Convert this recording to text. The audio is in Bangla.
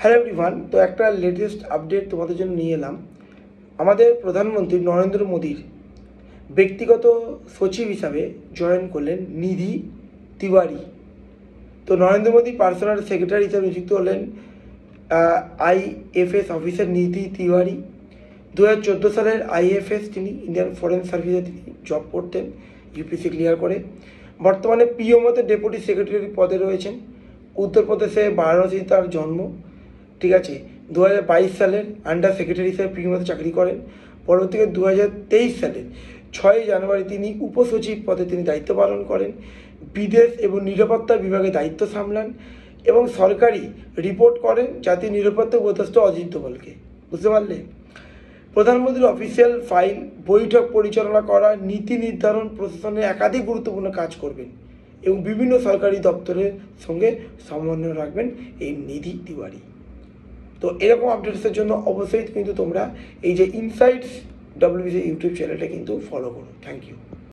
হ্যালো এভরিওয়ান, তো একটা লেটেস্ট আপডেট তোমাদের জন্য নিয়ে এলাম। আমাদের প্রধানমন্ত্রী নরেন্দ্র মোদীর ব্যক্তিগত সচিব হিসাবে জয়েন করলেন নিধি তিওয়ারি। তো নরেন্দ্র মোদী পার্সোনাল সেক্রেটারি হিসাবে নিযুক্ত হলেন আইএফএস অফিসার নিধি তিওয়ারি। 2014 সালের আইএফএস তিনি ইন্ডিয়ান ফরেন সার্ভিসে তিনি জব করতেন, ইউপিসি ক্লিয়ার করে। বর্তমানে পিএমওতে ডেপুটি সেক্রেটারি পদে রয়েছেন। উত্তরপ্রদেশে বারাণসীতে তার জন্ম, ঠিক আছে। 2022 সালের আন্ডার সেক্রেটারি হিসেবে পিএমওতে চাকরি করেন। পরবর্তীকালে 2023 সালের 6 জানুয়ারি তিনি উপসচিব পদে তিনি দায়িত্ব পালন করেন। বিদেশ এবং নিরাপত্তা বিভাগে দায়িত্ব সামলান এবং সরকারি রিপোর্ট করেন জাতীয় নিরাপত্তা উপদেষ্টা অজিত দোভালকে। বুঝতে পারলে? প্রধানমন্ত্রীর অফিসিয়াল ফাইল, বৈঠক পরিচালনা করা, নীতি নির্ধারণ, প্রশাসনের একাধিক গুরুত্বপূর্ণ কাজ করবেন এবং বিভিন্ন সরকারি দপ্তরের সঙ্গে সমন্বয় রাখবেন এই নিধি তিওয়ারি। তো এরকম আপডেটসের জন্য অবশ্যই কিন্তু তোমরা এই যে ইনসাইটস WBC ইউটিউব চ্যানেলটা কিন্তু ফলো করো। Thank you.